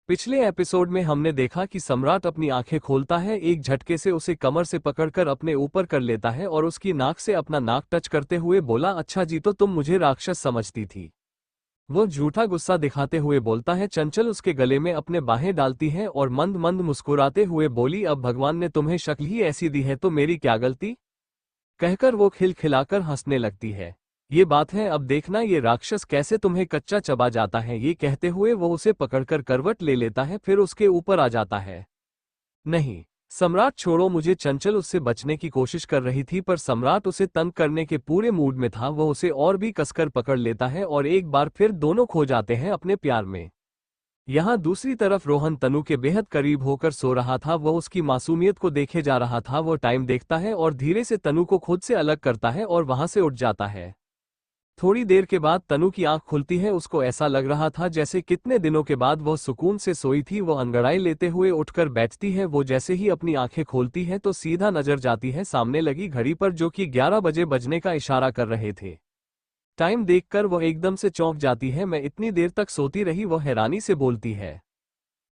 पिछले एपिसोड में हमने देखा कि सम्राट अपनी आंखें खोलता है, एक झटके से उसे कमर से पकड़कर अपने ऊपर कर लेता है और उसकी नाक से अपना नाक टच करते हुए बोला, अच्छा जी तो तुम मुझे राक्षस समझती थी। वो झूठा गुस्सा दिखाते हुए बोलता है। चंचल उसके गले में अपने बाहें डालती है और मंद मंद मुस्कुराते हुए बोली, अब भगवान ने तुम्हें शक्ल ही ऐसी दी है तो मेरी क्या गलती, कहकर वो खिलखिलाकर हंसने लगती है। ये बात है, अब देखना ये राक्षस कैसे तुम्हें कच्चा चबा जाता है। ये कहते हुए वो उसे पकड़कर करवट ले लेता है, फिर उसके ऊपर आ जाता है। नहीं सम्राट छोड़ो मुझे, चंचल उससे बचने की कोशिश कर रही थी पर सम्राट उसे तंग करने के पूरे मूड में था। वो उसे और भी कसकर पकड़ लेता है और एक बार फिर दोनों खो जाते हैं अपने प्यार में। यहाँ दूसरी तरफ रोहन तनु के बेहद करीब होकर सो रहा था। वह उसकी मासूमियत को देखे जा रहा था। वो टाइम देखता है और धीरे से तनु को खुद से अलग करता है और वहां से उठ जाता है। थोड़ी देर के बाद तनु की आंख खुलती है। उसको ऐसा लग रहा था जैसे कितने दिनों के बाद वह सुकून से सोई थी। वो अंगड़ाई लेते हुए उठकर बैठती है। वो जैसे ही अपनी आंखें खोलती है तो सीधा नजर जाती है सामने लगी घड़ी पर, जो कि 11 बजे बजने का इशारा कर रहे थे। टाइम देखकर वो एकदम से चौंक जाती है। मैं इतनी देर तक सोती रही, वो हैरानी से बोलती है।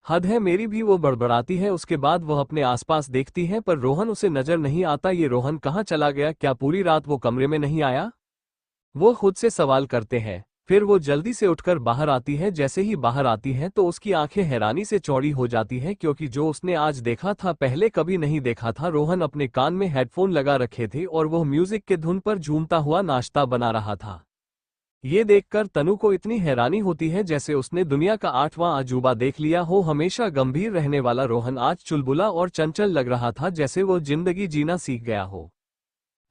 हद है मेरी भी, वो बड़बड़ाती है। उसके बाद वह अपने आसपास देखती है पर रोहन उसे नजर नहीं आता। ये रोहन कहाँ चला गया, क्या पूरी रात वो कमरे में नहीं आया, वो खुद से सवाल करते हैं। फिर वो जल्दी से उठकर बाहर आती है। जैसे ही बाहर आती है तो उसकी आंखें हैरानी से चौड़ी हो जाती हैं, क्योंकि जो उसने आज देखा था पहले कभी नहीं देखा था। रोहन अपने कान में हेडफोन लगा रखे थे और वह म्यूजिक के धुन पर झूमता हुआ नाश्ता बना रहा था। ये देखकर तनु को इतनी हैरानी होती है जैसे उसने दुनिया का 8वां अजूबा देख लिया हो। हमेशा गंभीर रहने वाला रोहन आज चुलबुला और चंचल लग रहा था, जैसे वो जिंदगी जीना सीख गया हो।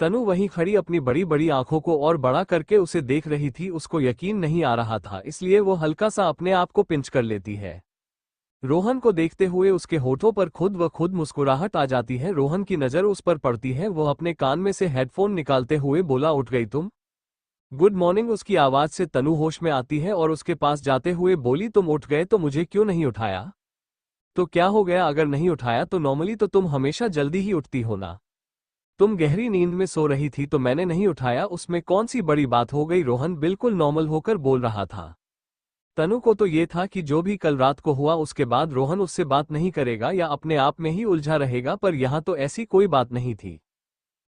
तनु वहीं खड़ी अपनी बड़ी बड़ी आंखों को और बड़ा करके उसे देख रही थी। उसको यकीन नहीं आ रहा था, इसलिए वो हल्का सा अपने आप को पिंच कर लेती है। रोहन को देखते हुए उसके होठों पर खुद व खुद मुस्कुराहट आ जाती है। रोहन की नजर उस पर पड़ती है। वो अपने कान में से हेडफोन निकालते हुए बोला, उठ गई तुम, गुड मॉर्निंग। उसकी आवाज से तनु होश में आती है और उसके पास जाते हुए बोली, तुम उठ गए तो मुझे क्यों नहीं उठाया, तो क्या हो गया, अगर नहीं उठाया तो नॉर्मली तो तुम हमेशा जल्दी ही उठती हो ना, तुम गहरी नींद में सो रही थी तो मैंने नहीं उठाया, उसमें कौन सी बड़ी बात हो गई। रोहन बिल्कुल नॉर्मल होकर बोल रहा था। तनु को तो ये था कि जो भी कल रात को हुआ उसके बाद रोहन उससे बात नहीं करेगा या अपने आप में ही उलझा रहेगा, पर यहाँ तो ऐसी कोई बात नहीं थी।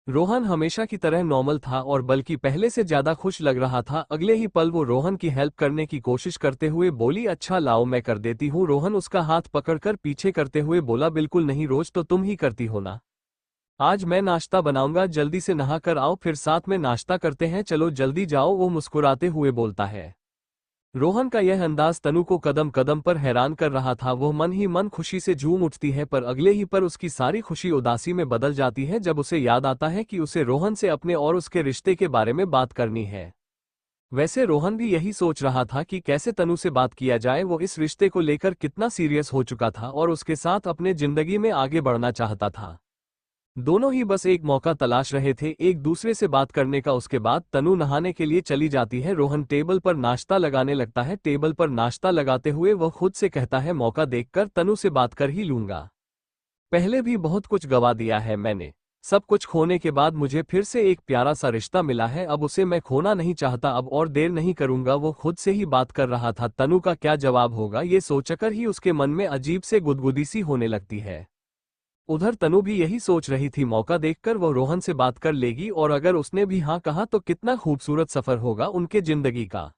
रोहन हमेशा की तरह नॉर्मल था और बल्कि पहले से ज्यादा खुश लग रहा था। अगले ही पल वो रोहन की हेल्प करने की कोशिश करते हुए बोली, अच्छा लाओ मैं कर देती हूँ। रोहन उसका हाथ पकड़कर पीछे करते हुए बोला, बिल्कुल नहीं, रोज तो तुम ही करती हो ना, आज मैं नाश्ता बनाऊंगा, जल्दी से नहा कर आओ, फिर साथ में नाश्ता करते हैं, चलो जल्दी जाओ, वो मुस्कुराते हुए बोलता है। रोहन का यह अंदाज तनु को कदम कदम पर हैरान कर रहा था। वो मन ही मन खुशी से झूम उठती है, पर अगले ही पर उसकी सारी खुशी उदासी में बदल जाती है जब उसे याद आता है कि उसे रोहन से अपने और उसके रिश्ते के बारे में बात करनी है। वैसे रोहन भी यही सोच रहा था कि कैसे तनु से बात किया जाए। वो इस रिश्ते को लेकर कितना सीरियस हो चुका था और उसके साथ अपने जिंदगी में आगे बढ़ना चाहता था। दोनों ही बस एक मौका तलाश रहे थे एक दूसरे से बात करने का। उसके बाद तनु नहाने के लिए चली जाती है। रोहन टेबल पर नाश्ता लगाने लगता है। टेबल पर नाश्ता लगाते हुए वह खुद से कहता है, मौका देखकर तनु से बात कर ही लूंगा, पहले भी बहुत कुछ गवा दिया है मैंने, सब कुछ खोने के बाद मुझे फिर से एक प्यारा सा रिश्ता मिला है, अब उसे मैं खोना नहीं चाहता, अब और देर नहीं करूंगा। वो खुद से ही बात कर रहा था। तनु का क्या जवाब होगा ये सोचकर ही उसके मन में अजीब से गुदगुदी सी होने लगती है। उधर तनु भी यही सोच रही थी, मौका देखकर वो रोहन से बात कर लेगी और अगर उसने भी हाँ कहा तो कितना खूबसूरत सफर होगा उनके जिंदगी का।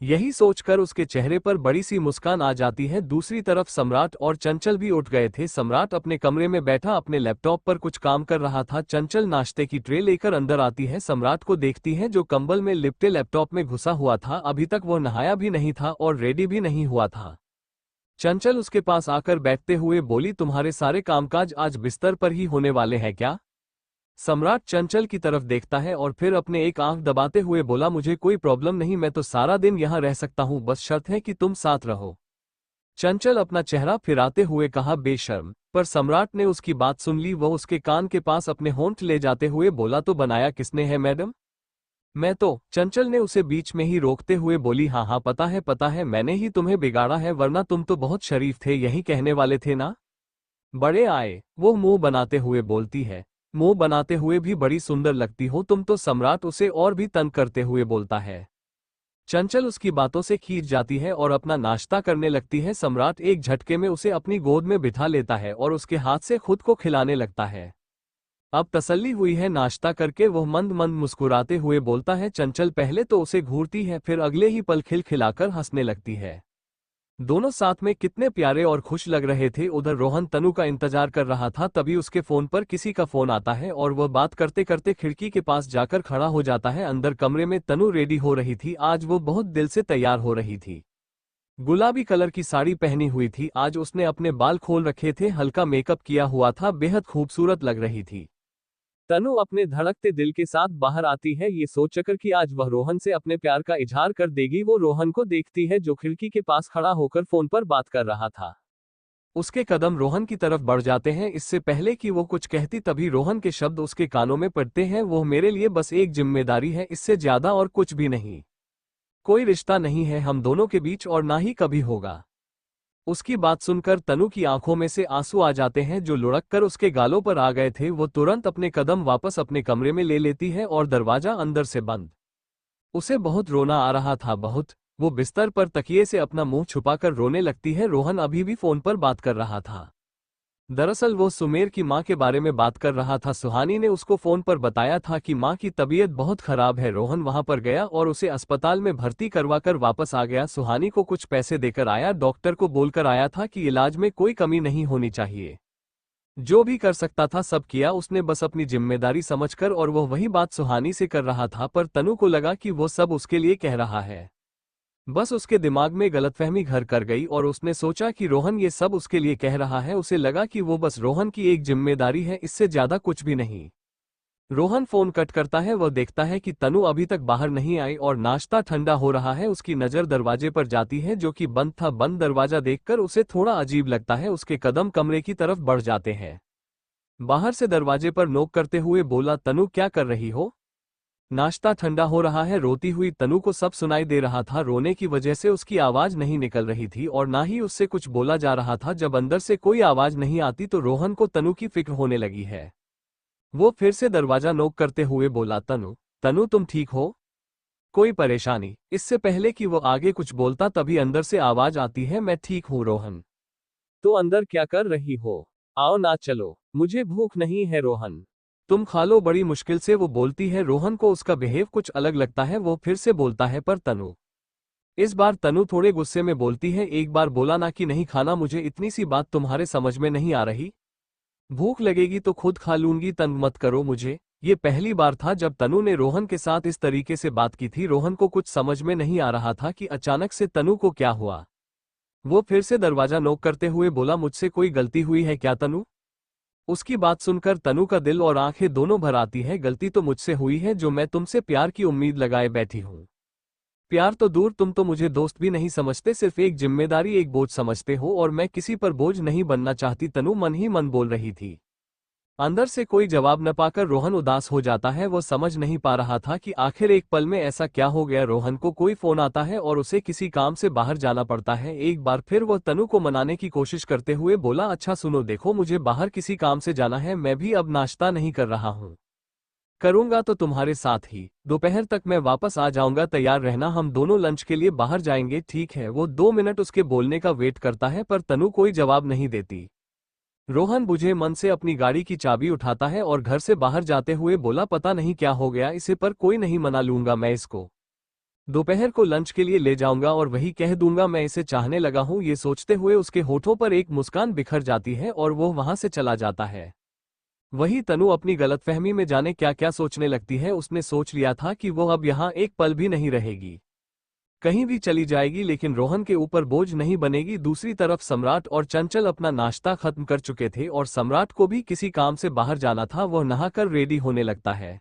यही सोचकर उसके चेहरे पर बड़ी सी मुस्कान आ जाती है। दूसरी तरफ सम्राट और चंचल भी उठ गए थे। सम्राट अपने कमरे में बैठा अपने लैपटॉप पर कुछ काम कर रहा था। चंचल नाश्ते की ट्रे लेकर अंदर आती है, सम्राट को देखती है जो कंबल में लिपटे लैपटॉप में घुसा हुआ था। अभी तक वो नहाया भी नहीं था और रेडी भी नहीं हुआ था। चंचल उसके पास आकर बैठते हुए बोली, तुम्हारे सारे कामकाज आज बिस्तर पर ही होने वाले हैं क्या। सम्राट चंचल की तरफ देखता है और फिर अपने एक आंख दबाते हुए बोला, मुझे कोई प्रॉब्लम नहीं, मैं तो सारा दिन यहाँ रह सकता हूँ, बस शर्त है कि तुम साथ रहो। चंचल अपना चेहरा फिराते हुए कहा, बेशर्म, पर सम्राट ने उसकी बात सुन ली। वह उसके कान के पास अपने होंठ ले जाते हुए बोला, तो बनाया किसने है मैडम। मैं तो, चंचल ने उसे बीच में ही रोकते हुए बोली, हाँ हाँ पता है मैंने ही तुम्हें बिगाड़ा है, वरना तुम तो बहुत शरीफ थे, यही कहने वाले थे ना। बड़े आए, वो मुंह बनाते हुए बोलती है, मुंह बनाते हुए भी बड़ी सुंदर लगती हो तुम तो। सम्राट उसे और भी तंग करते हुए बोलता है। चंचल उसकी बातों से खींच जाती है और अपना नाश्ता करने लगती है। सम्राट एक झटके में उसे अपनी गोद में बिठा लेता है और उसके हाथ से खुद को खिलाने लगता है। अब तसल्ली हुई है नाश्ता करके वह मंद मंद मुस्कुराते हुए बोलता है। चंचल पहले तो उसे घूरती है, फिर अगले ही पल खिलखिलाकर हंसने लगती है। दोनों साथ में कितने प्यारे और खुश लग रहे थे। उधर रोहन तनु का इंतजार कर रहा था, तभी उसके फोन पर किसी का फोन आता है और वह बात करते करते खिड़की के पास जाकर खड़ा हो जाता है। अंदर कमरे में तनु रेडी हो रही थी। आज वो बहुत दिल से तैयार हो रही थी। गुलाबी कलर की साड़ी पहनी हुई थी। आज उसने अपने बाल खोल रखे थे, हल्का मेकअप किया हुआ था, बेहद खूबसूरत लग रही थी। तनु अपने धड़कते दिल के साथ बाहर आती है, ये सोचकर कि आज वह रोहन से अपने प्यार का इजहार कर देगी। वो रोहन को देखती है जो खिड़की के पास खड़ा होकर फोन पर बात कर रहा था। उसके कदम रोहन की तरफ बढ़ जाते हैं। इससे पहले कि वो कुछ कहती तभी रोहन के शब्द उसके कानों में पड़ते हैं। वो मेरे लिए बस एक जिम्मेदारी है, इससे ज्यादा और कुछ भी नहीं। कोई रिश्ता नहीं है हम दोनों के बीच और ना ही कभी होगा। उसकी बात सुनकर तनु की आंखों में से आंसू आ जाते हैं जो लुढ़क कर उसके गालों पर आ गए थे। वो तुरंत अपने कदम वापस अपने कमरे में ले लेती है और दरवाजा अंदर से बंद। उसे बहुत रोना आ रहा था, बहुत। वो बिस्तर पर तकिए से अपना मुंह छुपाकर रोने लगती है। रोहन अभी भी फोन पर बात कर रहा था। दरअसल वो सुमेर की मां के बारे में बात कर रहा था। सुहानी ने उसको फोन पर बताया था कि मां की तबीयत बहुत खराब है। रोहन वहां पर गया और उसे अस्पताल में भर्ती करवाकर वापस आ गया। सुहानी को कुछ पैसे देकर आया, डॉक्टर को बोलकर आया था कि इलाज में कोई कमी नहीं होनी चाहिए। जो भी कर सकता था सब किया उसने, बस अपनी जिम्मेदारी समझकर। और वह वही बात सुहानी से कर रहा था, पर तनु को लगा कि वो सब उसके लिए कह रहा है। बस उसके दिमाग में गलतफहमी घर कर गई और उसने सोचा कि रोहन ये सब उसके लिए कह रहा है। उसे लगा कि वो बस रोहन की एक जिम्मेदारी है, इससे ज्यादा कुछ भी नहीं। रोहन फोन कट करता है। वह देखता है कि तनु अभी तक बाहर नहीं आई और नाश्ता ठंडा हो रहा है। उसकी नजर दरवाजे पर जाती है जो कि बंद था। बंद दरवाजा देखकर उसे थोड़ा अजीब लगता है। उसके कदम कमरे की तरफ बढ़ जाते हैं। बाहर से दरवाजे पर नोक करते हुए बोला, तनु क्या कर रही हो? नाश्ता ठंडा हो रहा है। रोती हुई तनु को सब सुनाई दे रहा था। रोने की वजह से उसकी आवाज नहीं निकल रही थी और ना ही उससे कुछ बोला जा रहा था। जब अंदर से कोई आवाज नहीं आती तो रोहन को तनु की फिक्र होने लगी है। वो फिर से दरवाजा नोक करते हुए बोला, तनु, तनु तुम ठीक हो? कोई परेशानी? इससे पहले कि वो आगे कुछ बोलता तभी अंदर से आवाज आती है, मैं ठीक हूँ रोहन। तो अंदर क्या कर रही हो? आओ ना चलो, मुझे भूख नहीं है रोहन। तुम खा लो। बड़ी मुश्किल से वो बोलती है। रोहन को उसका बिहेव कुछ अलग लगता है। वो फिर से बोलता है, पर तनु। इस बार तनु थोड़े गुस्से में बोलती है, एक बार बोला ना कि नहीं खाना, मुझे इतनी सी बात तुम्हारे समझ में नहीं आ रही? भूख लगेगी तो खुद खा लूंगी, तंग मत करो मुझे। ये पहली बार था जब तनु ने रोहन के साथ इस तरीके से बात की थी। रोहन को कुछ समझ में नहीं आ रहा था कि अचानक से तनु को क्या हुआ। वो फिर से दरवाजा नोक करते हुए बोला, मुझसे कोई गलती हुई है क्या तनु? उसकी बात सुनकर तनु का दिल और आंखें दोनों भर आती है। गलती तो मुझसे हुई है जो मैं तुमसे प्यार की उम्मीद लगाए बैठी हूँ। प्यार तो दूर, तुम तो मुझे दोस्त भी नहीं समझते, सिर्फ एक जिम्मेदारी, एक बोझ समझते हो। और मैं किसी पर बोझ नहीं बनना चाहती, तनु मन ही मन बोल रही थी। अंदर से कोई जवाब न पाकर रोहन उदास हो जाता है। वो समझ नहीं पा रहा था कि आखिर एक पल में ऐसा क्या हो गया। रोहन को कोई फोन आता है और उसे किसी काम से बाहर जाना पड़ता है। एक बार फिर वो तनु को मनाने की कोशिश करते हुए बोला, अच्छा सुनो, देखो मुझे बाहर किसी काम से जाना है, मैं भी अब नाश्ता नहीं कर रहा हूँ। करूंगा तो तुम्हारे साथ ही। दोपहर तक मैं वापस आ जाऊंगा, तैयार रहना, हम दोनों लंच के लिए बाहर जाएंगे, ठीक है? वो 2 मिनट उसके बोलने का वेट करता है पर तनु कोई जवाब नहीं देती। रोहन बुझे मन से अपनी गाड़ी की चाबी उठाता है और घर से बाहर जाते हुए बोला, पता नहीं क्या हो गया इसे, पर कोई नहीं मना लूंगा मैं इसको। दोपहर को लंच के लिए ले जाऊंगा और वही कह दूंगा मैं इसे चाहने लगा हूं। ये सोचते हुए उसके होठों पर एक मुस्कान बिखर जाती है और वो वहां से चला जाता है। वही तनु अपनी गलतफहमी में जाने क्या क्या सोचने लगती है। उसने सोच लिया था कि वो अब यहाँ एक पल भी नहीं रहेगी, कहीं भी चली जाएगी, लेकिन रोहन के ऊपर बोझ नहीं बनेगी। दूसरी तरफ सम्राट और चंचल अपना नाश्ता खत्म कर चुके थे और सम्राट को भी किसी काम से बाहर जाना था। वह नहाकर रेडी होने लगता है।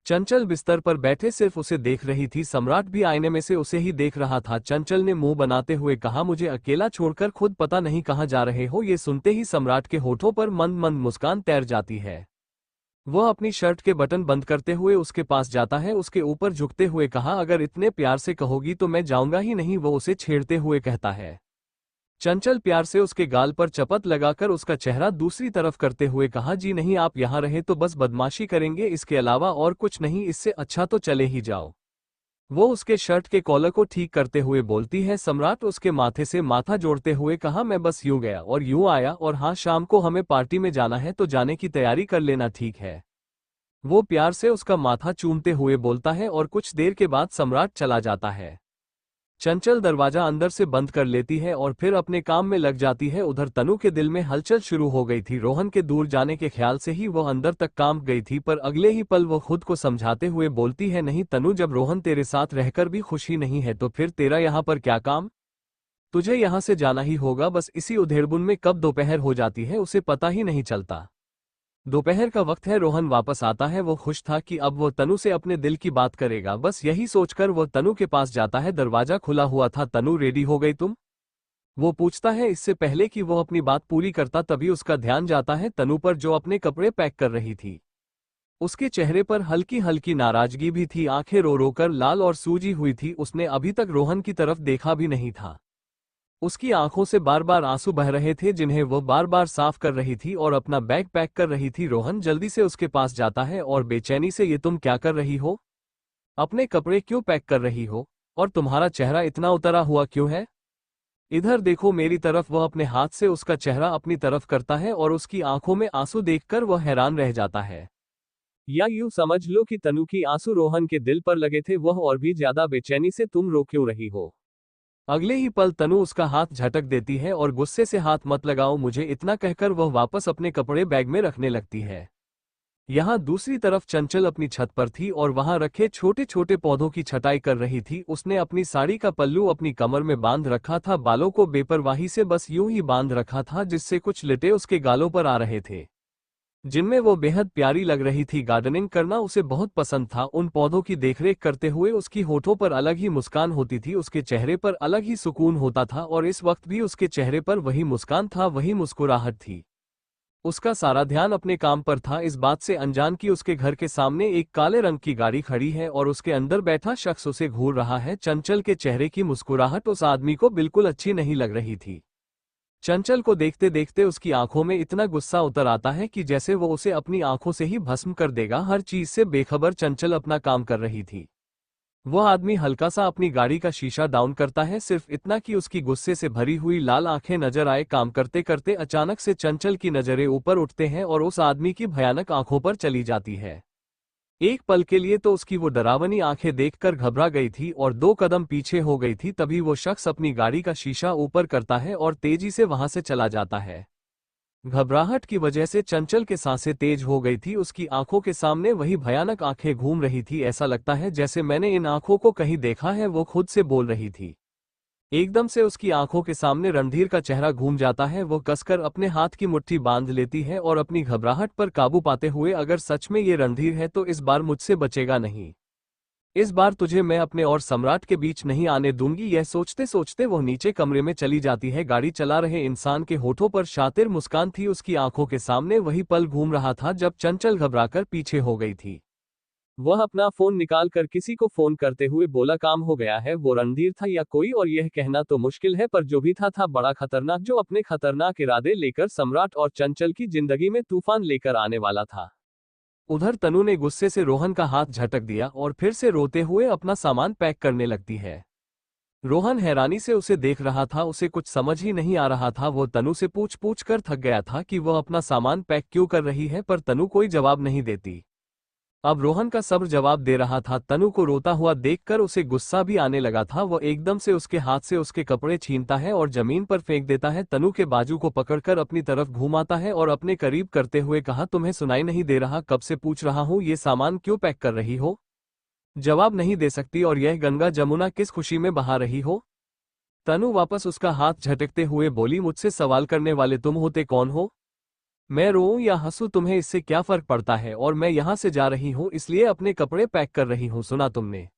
चंचल बिस्तर पर बैठे सिर्फ उसे देख रही थी। सम्राट भी आईने में से उसे ही देख रहा था। चंचल ने मुंह बनाते हुए कहा, मुझे अकेला छोड़कर खुद पता नहीं कहाँ जा रहे हो। ये सुनते ही सम्राट के होठों पर मंद मंद मुस्कान तैर जाती है। वह अपनी शर्ट के बटन बंद करते हुए उसके पास जाता है। उसके ऊपर झुकते हुए कहा, अगर इतने प्यार से कहोगी तो मैं जाऊंगा ही नहीं। वो उसे छेड़ते हुए कहता है। चंचल प्यार से उसके गाल पर चपत लगाकर उसका चेहरा दूसरी तरफ करते हुए कहा, जी नहीं, आप यहाँ रहे तो बस बदमाशी करेंगे, इसके अलावा और कुछ नहीं, इससे अच्छा तो चले ही जाओ। वो उसके शर्ट के कॉलर को ठीक करते हुए बोलती है। सम्राट उसके माथे से माथा जोड़ते हुए कहा, मैं बस यूं गया और यूं आया, और हाँ, शाम को हमें पार्टी में जाना है तो जाने की तैयारी कर लेना, ठीक है? वो प्यार से उसका माथा चूमते हुए बोलता है और कुछ देर के बाद सम्राट चला जाता है। चंचल दरवाजा अंदर से बंद कर लेती है और फिर अपने काम में लग जाती है। उधर तनु के दिल में हलचल शुरू हो गई थी। रोहन के दूर जाने के ख्याल से ही वो अंदर तक कांप गई थी, पर अगले ही पल वो खुद को समझाते हुए बोलती है, नहीं तनु, जब रोहन तेरे साथ रहकर भी खुशी नहीं है तो फिर तेरा यहाँ पर क्या काम? तुझे यहाँ से जाना ही होगा। बस इसी उधेड़बुन में कब दोपहर हो जाती है उसे पता ही नहीं चलता। दोपहर का वक्त है, रोहन वापस आता है। वो खुश था कि अब वो तनु से अपने दिल की बात करेगा। बस यही सोचकर वो तनु के पास जाता है। दरवाजा खुला हुआ था। तनु, रेडी हो गई तुम? वो पूछता है। इससे पहले कि वो अपनी बात पूरी करता तभी उसका ध्यान जाता है तनु पर, जो अपने कपड़े पैक कर रही थी। उसके चेहरे पर हल्की हल्की नाराजगी भी थी, आंखें रो रो कर लाल और सूजी हुई थी। उसने अभी तक रोहन की तरफ देखा भी नहीं था। उसकी आंखों से बार बार आंसू बह रहे थे जिन्हें वो बार बार साफ कर रही थी और अपना बैग पैक कर रही थी। रोहन जल्दी से उसके पास जाता है और बेचैनी से, ये तुम क्या कर रही हो? अपने कपड़े क्यों पैक कर रही हो? और तुम्हारा चेहरा इतना उतरा हुआ क्यों है? इधर देखो मेरी तरफ। वह अपने हाथ से उसका चेहरा अपनी तरफ करता है और उसकी आंखों में आंसू देखकर वह हैरान रह जाता है। या यूं समझ लो कि तनु की आंसू रोहन के दिल पर लगे थे। वह और भी ज्यादा बेचैनी से, तुम रो क्यों रही हो? अगले ही पल तनु उसका हाथ झटक देती है और गुस्से से, हाथ मत लगाओ मुझे, इतना कहकर वह वापस अपने कपड़े बैग में रखने लगती है। यहाँ दूसरी तरफ चंचल अपनी छत पर थी और वहां रखे छोटे छोटे पौधों की छटाई कर रही थी। उसने अपनी साड़ी का पल्लू अपनी कमर में बांध रखा था, बालों को बेपरवाही से बस यूं ही बांध रखा था जिससे कुछ लिटे उसके गालों पर आ रहे थे, जिनमें वो बेहद प्यारी लग रही थी। गार्डनिंग करना उसे बहुत पसंद था। उन पौधों की देखरेख करते हुए उसकी होठों पर अलग ही मुस्कान होती थी, उसके चेहरे पर अलग ही सुकून होता था, और इस वक्त भी उसके चेहरे पर वही मुस्कान था, वही मुस्कुराहट थी। उसका सारा ध्यान अपने काम पर था, इस बात से अनजान कि उसके घर के सामने एक काले रंग की गाड़ी खड़ी है और उसके अंदर बैठा शख्स उसे घूर रहा है। चंचल के चेहरे की मुस्कुराहट उस आदमी को बिल्कुल अच्छी नहीं लग रही थी। चंचल को देखते देखते उसकी आंखों में इतना गुस्सा उतर आता है कि जैसे वो उसे अपनी आंखों से ही भस्म कर देगा। हर चीज से बेखबर चंचल अपना काम कर रही थी। वह आदमी हल्का सा अपनी गाड़ी का शीशा डाउन करता है, सिर्फ इतना कि उसकी गुस्से से भरी हुई लाल आंखें नजर आए। काम करते करते अचानक से चंचल की नजरें ऊपर उठते हैं और उस आदमी की भयानक आंखों पर चली जाती है। एक पल के लिए तो उसकी वो डरावनी आंखें देखकर घबरा गई थी और 2 कदम पीछे हो गई थी। तभी वो शख्स अपनी गाड़ी का शीशा ऊपर करता है और तेजी से वहां से चला जाता है। घबराहट की वजह से चंचल के सांसें तेज हो गई थी। उसकी आंखों के सामने वही भयानक आंखें घूम रही थी। ऐसा लगता है जैसे मैंने इन आंखों को कहीं देखा है, वो खुद से बोल रही थी। एकदम से उसकी आंखों के सामने रणधीर का चेहरा घूम जाता है। वो कसकर अपने हाथ की मुट्ठी बांध लेती है और अपनी घबराहट पर काबू पाते हुए, अगर सच में ये रणधीर है तो इस बार मुझसे बचेगा नहीं। इस बार तुझे मैं अपने और सम्राट के बीच नहीं आने दूंगी। यह सोचते सोचते वो नीचे कमरे में चली जाती है। गाड़ी चला रहे इंसान के होठों पर शातिर मुस्कान थी। उसकी आंखों के सामने वही पल घूम रहा था जब चंचल घबराकर पीछे हो गई थी। वह अपना फोन निकालकर किसी को फोन करते हुए बोला, काम हो गया है। वो रणधीर था या कोई और यह कहना तो मुश्किल है, पर जो भी था बड़ा खतरनाक, जो अपने खतरनाक इरादे लेकर सम्राट और चंचल की जिंदगी में तूफान लेकर आने वाला था। उधर तनु ने गुस्से से रोहन का हाथ झटक दिया और फिर से रोते हुए अपना सामान पैक करने लगती है। रोहन हैरानी से उसे देख रहा था, उसे कुछ समझ ही नहीं आ रहा था। वो तनु से पूछ पूछ कर थक गया था कि वह अपना सामान पैक क्यों कर रही है, पर तनु कोई जवाब नहीं देती। अब रोहन का सब्र जवाब दे रहा था। तनु को रोता हुआ देखकर उसे गुस्सा भी आने लगा था। वह एकदम से उसके हाथ से उसके कपड़े छीनता है और जमीन पर फेंक देता है। तनु के बाजू को पकड़कर अपनी तरफ घुमाता है और अपने करीब करते हुए कहा, तुम्हें सुनाई नहीं दे रहा? कब से पूछ रहा हूं, ये सामान क्यों पैक कर रही हो? जवाब नहीं दे सकती और यह गंगा जमुना किस खुशी में बहा रही हो? तनु वापस उसका हाथ झटकते हुए बोली, मुझसे सवाल करने वाले तुम होते कौन हो? मैं रोऊं या हंसूं तुम्हें इससे क्या फर्क पड़ता है? और मैं यहां से जा रही हूं इसलिए अपने कपड़े पैक कर रही हूं, सुना तुमने?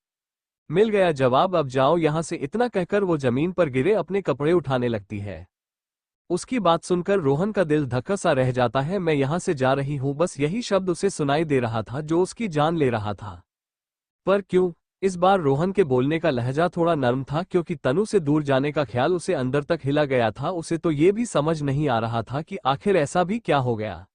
मिल गया जवाब, अब जाओ यहां से। इतना कहकर वो जमीन पर गिरे अपने कपड़े उठाने लगती है। उसकी बात सुनकर रोहन का दिल धक्का सा रह जाता है। मैं यहां से जा रही हूं, बस यही शब्द उसे सुनाई दे रहा था जो उसकी जान ले रहा था। पर क्यों? इस बार रोहन के बोलने का लहजा थोड़ा नर्म था, क्योंकि तनु से दूर जाने का ख्याल उसे अंदर तक हिला गया था। उसे तो ये भी समझ नहीं आ रहा था कि आखिर ऐसा भी क्या हो गया।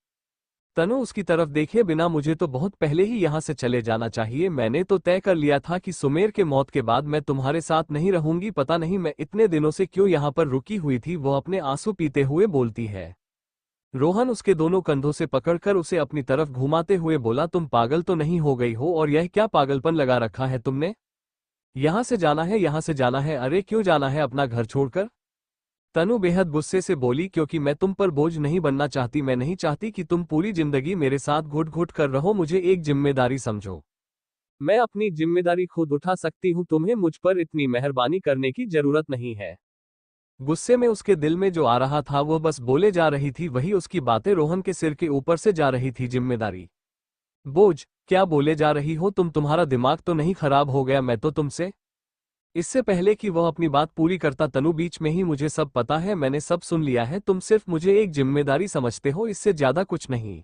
तनु उसकी तरफ देखे बिना मुझे तो बहुत पहले ही यहाँ से चले जाना चाहिए। मैंने तो तय कर लिया था कि सुमेर के मौत के बाद मैं तुम्हारे साथ नहीं रहूंगी। पता नहीं मैं इतने दिनों से क्यों यहाँ पर रुकी हुई थी। वो अपने आंसू पीते हुए बोलती है। रोहन उसके दोनों कंधों से पकड़कर उसे अपनी तरफ घुमाते हुए बोला, तुम पागल तो नहीं हो गई हो? और यह क्या पागलपन लगा रखा है तुमने? यहाँ से जाना है, यहाँ से जाना है। अरे क्यों जाना है अपना घर छोड़कर? तनु बेहद गुस्से से बोली, क्योंकि मैं तुम पर बोझ नहीं बनना चाहती। मैं नहीं चाहती कि तुम पूरी जिंदगी मेरे साथ घुट घुट कर रहो। मुझे एक जिम्मेदारी समझो। मैं अपनी जिम्मेदारी खुद उठा सकती हूँ। तुम्हें मुझ पर इतनी मेहरबानी करने की जरूरत नहीं है। गुस्से में उसके दिल में जो आ रहा था वो बस बोले जा रही थी। वही उसकी बातें रोहन के सिर के ऊपर से जा रही थी। जिम्मेदारी, बोझ, क्या बोले जा रही हो तुम? तुम्हारा दिमाग तो नहीं खराब हो गया? मैं तो तुमसे। इससे पहले कि वह अपनी बात पूरी करता तनु बीच में ही, मुझे सब पता है, मैंने सब सुन लिया है। तुम सिर्फ मुझे एक जिम्मेदारी समझते हो, इससे ज्यादा कुछ नहीं।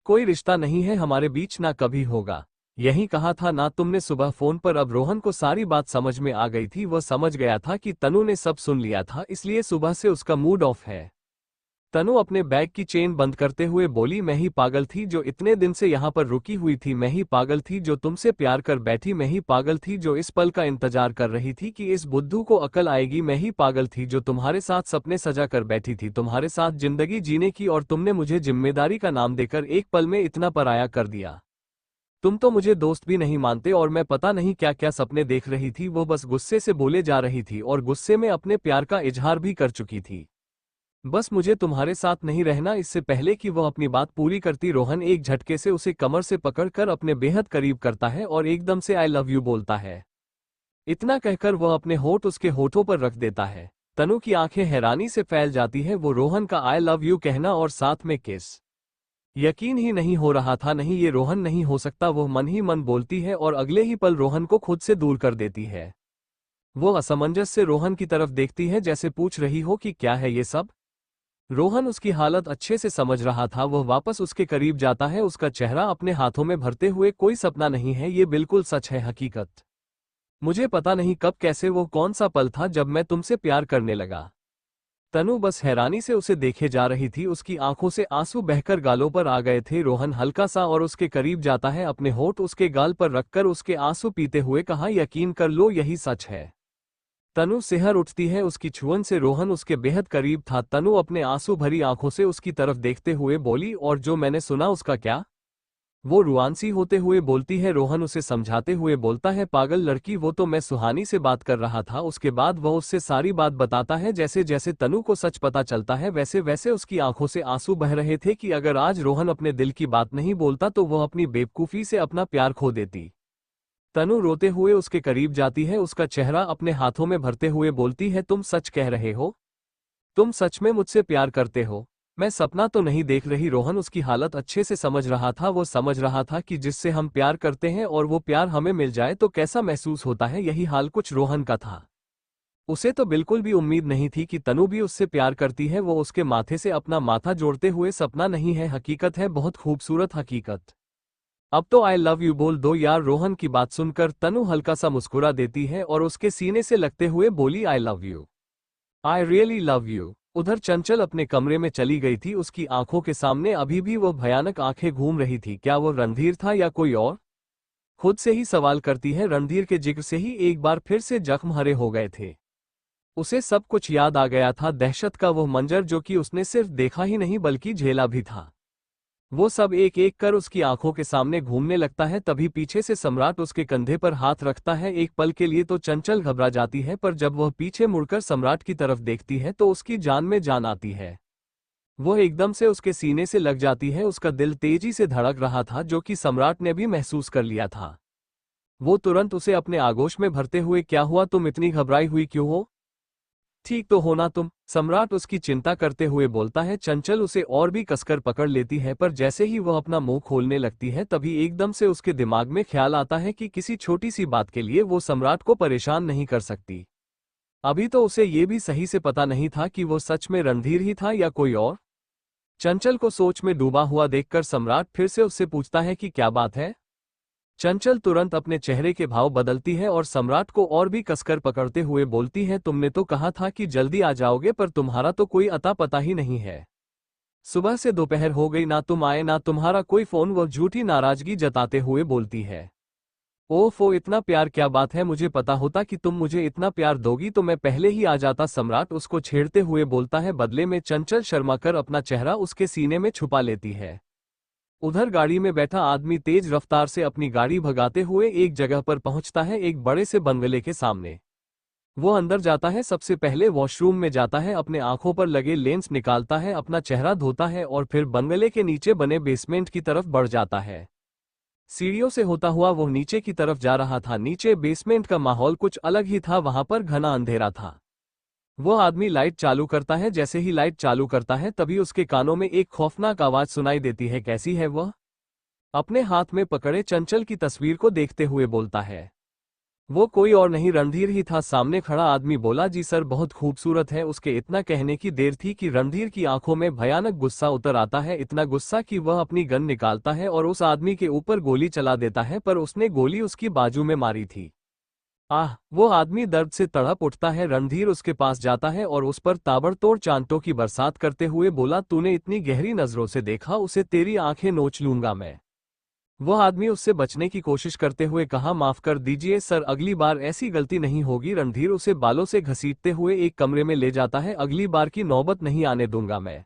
कोई रिश्ता नहीं है हमारे बीच, ना कभी होगा। यही कहा था ना तुमने सुबह फोन पर? अब रोहन को सारी बात समझ में आ गई थी। वह समझ गया था कि तनु ने सब सुन लिया था, इसलिए सुबह से उसका मूड ऑफ है। तनु अपने बैग की चेन बंद करते हुए बोली, मैं ही पागल थी जो इतने दिन से यहाँ पर रुकी हुई थी। मैं ही पागल थी जो तुमसे प्यार कर बैठी। मैं ही पागल थी जो इस पल का इंतजार कर रही थी कि इस बुद्धू को अकल आएगी। मैं ही पागल थी जो तुम्हारे साथ सपने सजा कर बैठी थी, तुम्हारे साथ जिंदगी जीने की, और तुमने मुझे जिम्मेदारी का नाम देकर एक पल में इतना पराया कर दिया। तुम तो मुझे दोस्त भी नहीं मानते, और मैं पता नहीं क्या क्या सपने देख रही थी। वो बस गुस्से से बोले जा रही थी और गुस्से में अपने प्यार का इजहार भी कर चुकी थी। बस मुझे तुम्हारे साथ नहीं रहना। इससे पहले कि वह अपनी बात पूरी करती, रोहन एक झटके से उसे कमर से पकड़कर अपने बेहद करीब करता है और एकदम से आई लव यू बोलता है। इतना कहकर वह अपने होठ उसके होठों पर रख देता है। तनु की आंखें हैरानी से फैल जाती है। वो रोहन का आई लव यू कहना और साथ में किस, यकीन ही नहीं हो रहा था। नहीं, ये रोहन नहीं हो सकता। वह मन ही मन बोलती है और अगले ही पल रोहन को खुद से दूर कर देती है। वो असमंजस से रोहन की तरफ देखती है, जैसे पूछ रही हो कि क्या है ये सब। रोहन उसकी हालत अच्छे से समझ रहा था। वह वापस उसके करीब जाता है, उसका चेहरा अपने हाथों में भरते हुए, कोई सपना नहीं है, ये बिल्कुल सच है, हकीकत। मुझे पता नहीं कब कैसे वो कौन सा पल था जब मैं तुमसे प्यार करने लगा। तनु बस हैरानी से उसे देखे जा रही थी। उसकी आंखों से आंसू बहकर गालों पर आ गए थे। रोहन हल्का सा और उसके करीब जाता है, अपने होठ उसके गाल पर रखकर उसके आंसू पीते हुए कहा, यकीन कर लो यही सच है। तनु सिहर उठती है उसकी छुअन से। रोहन उसके बेहद करीब था। तनु अपने आंसू भरी आंखों से उसकी तरफ देखते हुए बोली, और जो मैंने सुना उसका क्या? वो रुआंसी होते हुए बोलती है। रोहन उसे समझाते हुए बोलता है, पागल लड़की, वो तो मैं सुहानी से बात कर रहा था। उसके बाद वह उससे सारी बात बताता है। जैसे जैसे तनु को सच पता चलता है वैसे वैसे उसकी आंखों से आंसू बह रहे थे कि अगर आज रोहन अपने दिल की बात नहीं बोलता तो वह अपनी बेवकूफ़ी से अपना प्यार खो देती। तनु रोते हुए उसके करीब जाती है, उसका चेहरा अपने हाथों में भरते हुए बोलती है, तुम सच कह रहे हो? तुम सच में मुझसे प्यार करते हो? मैं सपना तो नहीं देख रही? रोहन उसकी हालत अच्छे से समझ रहा था। वो समझ रहा था कि जिससे हम प्यार करते हैं और वो प्यार हमें मिल जाए तो कैसा महसूस होता है। यही हाल कुछ रोहन का था। उसे तो बिल्कुल भी उम्मीद नहीं थी कि तनु भी उससे प्यार करती है। वो उसके माथे से अपना माथा जोड़ते हुए, सपना नहीं है, हकीकत है, बहुत खूबसूरत हकीकत। अब तो आई लव यू बोल दो यार। रोहन की बात सुनकर तनु हल्का सा मुस्कुरा देती है और उसके सीने से लगते हुए बोली, I love you, I really love you. उधर चंचल अपने कमरे में चली गई थी। उसकी आंखों के सामने अभी भी वो भयानक आंखें घूम रही थी। क्या वो रणधीर था या कोई और? खुद से ही सवाल करती है। रणधीर के जिक्र से ही एक बार फिर से जख्म हरे हो गए थे। उसे सब कुछ याद आ गया था। दहशत का वो मंजर जो कि उसने सिर्फ देखा ही नहीं बल्कि झेला भी था। वो सब एक एक कर उसकी आंखों के सामने घूमने लगता है। तभी पीछे से सम्राट उसके कंधे पर हाथ रखता है। एक पल के लिए तो चंचल घबरा जाती है, पर जब वह पीछे मुड़कर सम्राट की तरफ देखती है तो उसकी जान में जान आती है। वह एकदम से उसके सीने से लग जाती है। उसका दिल तेजी से धड़क रहा था, जो कि सम्राट ने भी महसूस कर लिया था। वो तुरंत उसे अपने आगोश में भरते हुए, क्या हुआ, तुम इतनी घबराई हुई क्यों हो? ठीक तो होना तुम? सम्राट उसकी चिंता करते हुए बोलता है। चंचल उसे और भी कसकर पकड़ लेती है, पर जैसे ही वह अपना मुंह खोलने लगती है तभी एकदम से उसके दिमाग में ख्याल आता है कि किसी छोटी सी बात के लिए वो सम्राट को परेशान नहीं कर सकती। अभी तो उसे ये भी सही से पता नहीं था कि वो सच में रणधीर ही था या कोई और। चंचल को सोच में डूबा हुआ देखकर सम्राट फिर से उससे पूछता है कि क्या बात है। चंचल तुरंत अपने चेहरे के भाव बदलती है और सम्राट को और भी कसकर पकड़ते हुए बोलती है, तुमने तो कहा था कि जल्दी आ जाओगे, पर तुम्हारा तो कोई अता पता ही नहीं है। सुबह से दोपहर हो गई, ना तुम आए ना तुम्हारा कोई फोन। वह झूठी नाराजगी जताते हुए बोलती है। ओफो, इतना प्यार, क्या बात है, मुझे पता होता कि तुम मुझे इतना प्यार दोगी तो मैं पहले ही आ जाता। सम्राट उसको छेड़ते हुए बोलता है। बदले में चंचल शर्मा कर अपना चेहरा उसके सीने में छुपा लेती है। उधर गाड़ी में बैठा आदमी तेज रफ्तार से अपनी गाड़ी भगाते हुए एक जगह पर पहुंचता है, एक बड़े से बंगले के सामने। वो अंदर जाता है, सबसे पहले वॉशरूम में जाता है, अपने आंखों पर लगे लेंस निकालता है, अपना चेहरा धोता है और फिर बंगले के नीचे बने बेसमेंट की तरफ बढ़ जाता है। सीढ़ियों से होता हुआ वो नीचे की तरफ जा रहा था। नीचे बेसमेंट का माहौल कुछ अलग ही था, वहां पर घना अंधेरा था। वो आदमी लाइट चालू करता है, जैसे ही लाइट चालू करता है तभी उसके कानों में एक खौफनाक आवाज सुनाई देती है। कैसी है वह? अपने हाथ में पकड़े चंचल की तस्वीर को देखते हुए बोलता है। वो कोई और नहीं, रणधीर ही था। सामने खड़ा आदमी बोला, जी सर, बहुत खूबसूरत है। उसके इतना कहने की देर थी कि रणधीर की आंखों में भयानक गुस्सा उतर आता है, इतना गुस्सा कि वह अपनी गन निकालता है और उस आदमी के ऊपर गोली चला देता है, पर उसने गोली उसकी बाजू में मारी थी। आह! वो आदमी दर्द से तड़प उठता है। रणधीर उसके पास जाता है और उस पर ताबड़तोड़ चांटों की बरसात करते हुए बोला, तूने इतनी गहरी नजरों से देखा उसे, तेरी आंखें नोच लूंगा मैं। वह आदमी उससे बचने की कोशिश करते हुए कहा, माफ कर दीजिए सर, अगली बार ऐसी गलती नहीं होगी। रणधीर उसे बालों से घसीटते हुए एक कमरे में ले जाता है। अगली बार की नौबत नहीं आने दूंगा मैं।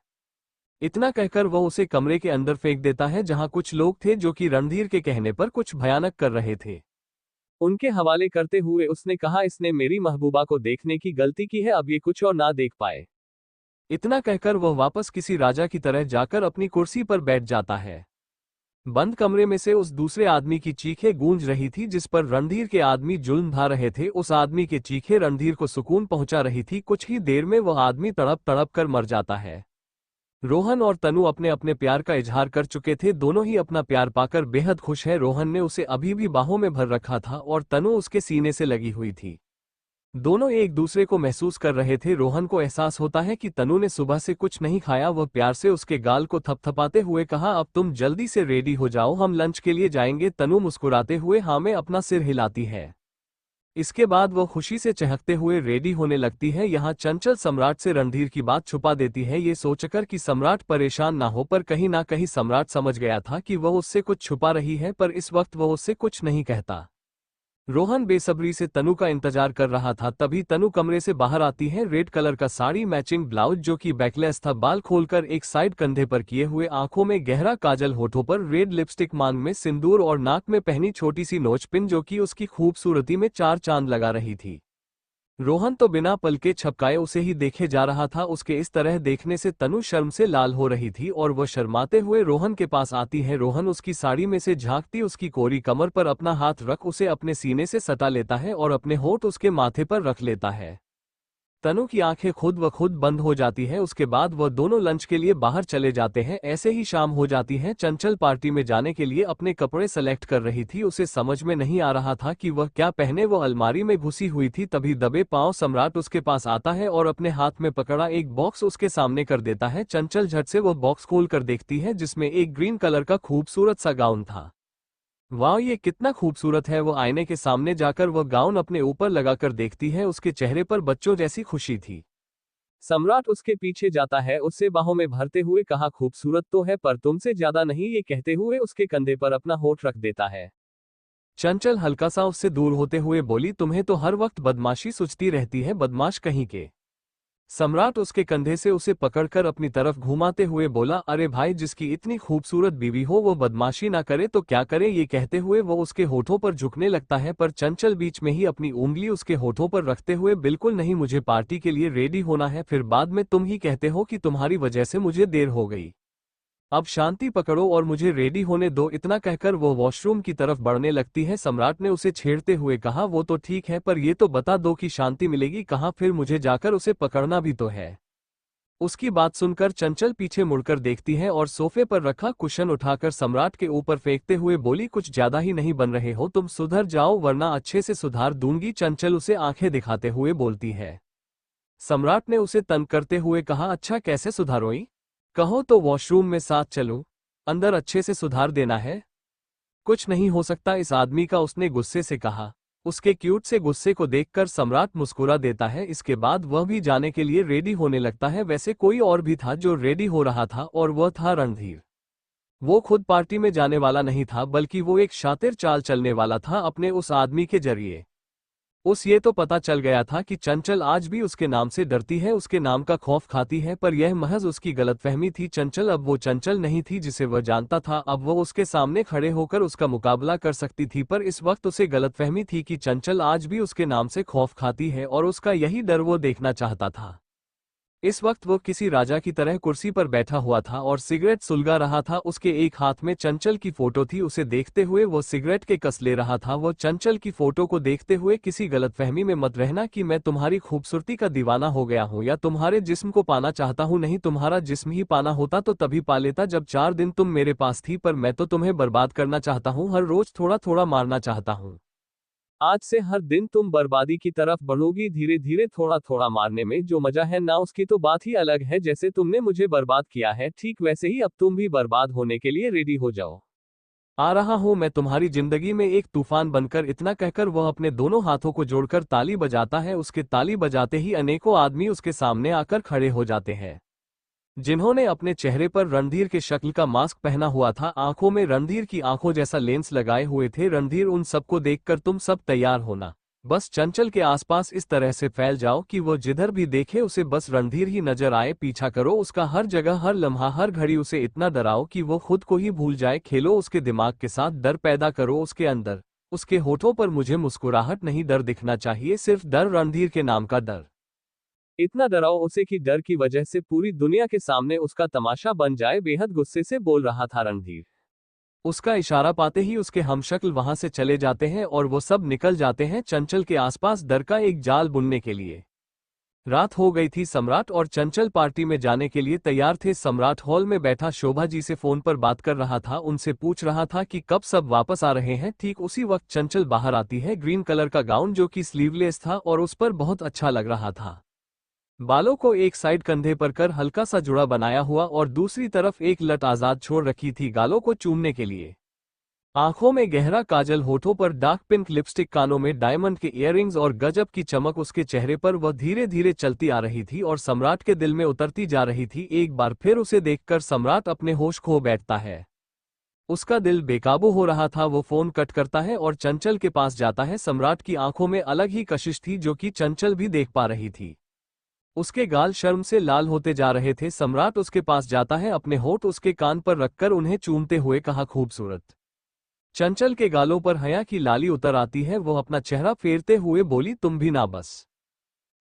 इतना कहकर वह उसे कमरे के अंदर फेंक देता है, जहां कुछ लोग थे जो कि रणधीर के कहने पर कुछ भयानक कर रहे थे। उनके हवाले करते हुए उसने कहा, इसने मेरी महबूबा को देखने की गलती की है, अब ये कुछ और ना देख पाए। इतना कहकर वह वापस किसी राजा की तरह जाकर अपनी कुर्सी पर बैठ जाता है। बंद कमरे में से उस दूसरे आदमी की चीखें गूंज रही थी, जिस पर रणधीर के आदमी जुल्म ढा रहे थे। उस आदमी के चीखें रणधीर को सुकून पहुंचा रही थी। कुछ ही देर में वह आदमी तड़प तड़प कर मर जाता है। रोहन और तनु अपने अपने प्यार का इजहार कर चुके थे। दोनों ही अपना प्यार पाकर बेहद खुश है। रोहन ने उसे अभी भी बाहों में भर रखा था और तनु उसके सीने से लगी हुई थी। दोनों एक दूसरे को महसूस कर रहे थे। रोहन को एहसास होता है कि तनु ने सुबह से कुछ नहीं खाया। वह प्यार से उसके गाल को थपथपाते हुए कहा, अब तुम जल्दी से रेडी हो जाओ, हम लंच के लिए जाएंगे। तनु मुस्कुराते हुए हाँ में अपना सिर हिलाती है। इसके बाद वह खुशी से चहकते हुए रेडी होने लगती है। यहाँ चंचल सम्राट से रणधीर की बात छुपा देती है, ये सोचकर कि सम्राट परेशान ना हो, पर कहीं ना कहीं सम्राट समझ गया था कि वह उससे कुछ छुपा रही है, पर इस वक्त वह उससे कुछ नहीं कहता। रोहन बेसब्री से तनु का इंतजार कर रहा था। तभी तनु कमरे से बाहर आती है। रेड कलर का साड़ी, मैचिंग ब्लाउज जो कि बैकलेस था, बाल खोलकर एक साइड कंधे पर किए हुए, आंखों में गहरा काजल, होठों पर रेड लिपस्टिक, मांग में सिंदूर और नाक में पहनी छोटी सी नोचपिन जो कि उसकी खूबसूरती में चार चांद लगा रही थी। रोहन तो बिना पलके झपकाए उसे ही देखे जा रहा था। उसके इस तरह देखने से तनु शर्म से लाल हो रही थी और वह शर्माते हुए रोहन के पास आती है। रोहन उसकी साड़ी में से झांकती उसकी कोरी कमर पर अपना हाथ रख उसे अपने सीने से सटा लेता है और अपने होठ उसके माथे पर रख लेता है। तनु की आंखें खुद व खुद बंद हो जाती है। उसके बाद वह दोनों लंच के लिए बाहर चले जाते हैं। ऐसे ही शाम हो जाती है। चंचल पार्टी में जाने के लिए अपने कपड़े सेलेक्ट कर रही थी। उसे समझ में नहीं आ रहा था कि वह क्या पहने। वो अलमारी में घुसी हुई थी, तभी दबे पांव सम्राट उसके पास आता है और अपने हाथ में पकड़ा एक बॉक्स उसके सामने कर देता है। चंचल झट से वह बॉक्स खोल कर देखती है, जिसमें एक ग्रीन कलर का खूबसूरत सा गाउन था। वाह, ये कितना खूबसूरत है। वो आईने के सामने जाकर वह गाउन अपने ऊपर लगाकर देखती है। उसके चेहरे पर बच्चों जैसी खुशी थी। सम्राट उसके पीछे जाता है, उससे बाहों में भरते हुए कहा, खूबसूरत तो है पर तुमसे ज्यादा नहीं। ये कहते हुए उसके कंधे पर अपना होठ रख देता है। चंचल हल्का सा उससे दूर होते हुए बोली, तुम्हें तो हर वक्त बदमाशी सूझती रहती है, बदमाश कहीं के। सम्राट उसके कंधे से उसे पकड़कर अपनी तरफ घुमाते हुए बोला, अरे भाई, जिसकी इतनी खूबसूरत बीवी हो वो बदमाशी ना करे तो क्या करे। ये कहते हुए वो उसके होठों पर झुकने लगता है, पर चंचल बीच में ही अपनी उंगली उसके होठों पर रखते हुए, बिल्कुल नहीं, मुझे पार्टी के लिए रेडी होना है, फिर बाद में तुम ही कहते हो कि तुम्हारी वजह से मुझे देर हो गई। अब शांति पकड़ो और मुझे रेडी होने दो। इतना कहकर वो वॉशरूम की तरफ बढ़ने लगती है। सम्राट ने उसे छेड़ते हुए कहा, वो तो ठीक है, पर ये तो बता दो कि शांति मिलेगी कहाँ, फिर मुझे जाकर उसे पकड़ना भी तो है। उसकी बात सुनकर चंचल पीछे मुड़कर देखती है और सोफे पर रखा कुशन उठाकर सम्राट के ऊपर फेंकते हुए बोली, कुछ ज्यादा ही नहीं बन रहे हो तुम, सुधर जाओ वरना अच्छे से सुधार दूंगी। चंचल उसे आंखें दिखाते हुए बोलती है। सम्राट ने उसे तंग करते हुए कहा, अच्छा कैसे सुधारोई? कहो तो वॉशरूम में साथ चलूं, अंदर अच्छे से सुधार देना है। कुछ नहीं हो सकता इस आदमी का, उसने गुस्से से कहा। उसके क्यूट से गुस्से को देखकर सम्राट मुस्कुरा देता है। इसके बाद वह भी जाने के लिए रेडी होने लगता है। वैसे कोई और भी था जो रेडी हो रहा था और वह था रणधीर। वो खुद पार्टी में जाने वाला नहीं था, बल्कि वो एक शातिर चाल चलने वाला था अपने उस आदमी के जरिए। उस ये तो पता चल गया था कि चंचल आज भी उसके नाम से डरती है, उसके नाम का खौफ खाती है, पर यह महज उसकी गलतफहमी थी। चंचल अब वो चंचल नहीं थी जिसे वह जानता था। अब वो उसके सामने खड़े होकर उसका मुकाबला कर सकती थी, पर इस वक्त उसे गलतफहमी थी कि चंचल आज भी उसके नाम से खौफ खाती है और उसका यही डर वो देखना चाहता था। इस वक्त वो किसी राजा की तरह कुर्सी पर बैठा हुआ था और सिगरेट सुलगा रहा था। उसके एक हाथ में चंचल की फोटो थी। उसे देखते हुए वो सिगरेट के कस ले रहा था। वो चंचल की फोटो को देखते हुए, किसी गलतफहमी में मत रहना कि मैं तुम्हारी खूबसूरती का दीवाना हो गया हूँ या तुम्हारे जिस्म को पाना चाहता हूँ। नहीं, तुम्हारा जिस्म ही पाना होता तो तभी पा लेता जब 4 दिन तुम मेरे पास थी, पर मैं तो तुम्हें बर्बाद करना चाहता हूँ, हर रोज थोड़ा थोड़ा मारना चाहता हूँ। आज से हर दिन तुम बर्बादी की तरफ बढ़ोगी, धीरे धीरे थोड़ा थोड़ा मारने में जो मजा है ना, उसकी तो बात ही अलग है। जैसे तुमने मुझे बर्बाद किया है, ठीक वैसे ही अब तुम भी बर्बाद होने के लिए रेडी हो जाओ। आ रहा हूं मैं तुम्हारी जिंदगी में एक तूफान बनकर। इतना कहकर वह अपने दोनों हाथों को जोड़कर ताली बजाता है। उसके ताली बजाते ही अनेकों आदमी उसके सामने आकर खड़े हो जाते हैं, जिन्होंने अपने चेहरे पर रणधीर के शक्ल का मास्क पहना हुआ था। आंखों में रणधीर की आंखों जैसा लेंस लगाए हुए थे। रणधीर उन सबको देखकर, तुम सब तैयार होना, बस चंचल के आसपास इस तरह से फैल जाओ कि वो जिधर भी देखे उसे बस रणधीर ही नजर आए। पीछा करो उसका, हर जगह, हर लम्हा, हर घड़ी उसे इतना डराओ कि वो खुद को ही भूल जाए। खेलो उसके दिमाग के साथ, डर पैदा करो उसके अंदर। उसके होठों पर मुझे मुस्कुराहट नहीं, डर दिखना चाहिए, सिर्फ डर, रणधीर के नाम का डर। इतना डराओ उसे कि डर की वजह से पूरी दुनिया के सामने उसका तमाशा बन जाए। बेहद गुस्से से बोल रहा था रणधीर। उसका इशारा पाते ही उसके हमशक्ल वहां से चले जाते हैं और वो सब निकल जाते हैं चंचल के आसपास डर का एक जाल बुनने के लिए। रात हो गई थी। सम्राट और चंचल पार्टी में जाने के लिए तैयार थे। सम्राट हॉल में बैठा शोभा जी से फोन पर बात कर रहा था, उनसे पूछ रहा था कि कब सब वापस आ रहे हैं। ठीक उसी वक्त चंचल बाहर आती है, ग्रीन कलर का गाउन जो कि स्लीवलेस था और उस पर बहुत अच्छा लग रहा था। बालों को एक साइड कंधे पर कर हल्का सा जुड़ा बनाया हुआ और दूसरी तरफ एक लट आजाद छोड़ रखी थी गालों को चूमने के लिए। आंखों में गहरा काजल, होठों पर डार्क पिंक लिपस्टिक, कानों में डायमंड के इयररिंग्स और गजब की चमक उसके चेहरे पर वह धीरे धीरे चलती आ रही थी और सम्राट के दिल में उतरती जा रही थी। एक बार फिर उसे देखकर सम्राट अपने होश खो बैठता है। उसका दिल बेकाबू हो रहा था। वो फोन कट करता है और चंचल के पास जाता है। सम्राट की आंखों में अलग ही कशिश थी जो कि चंचल भी देख पा रही थी। उसके गाल शर्म से लाल होते जा रहे थे। सम्राट उसके पास जाता है, अपने होठ उसके कान पर रखकर उन्हें चूमते हुए कहा, खूबसूरत। चंचल के गालों पर हया की लाली उतर आती है। वो अपना चेहरा फेरते हुए बोली, तुम भी ना, बस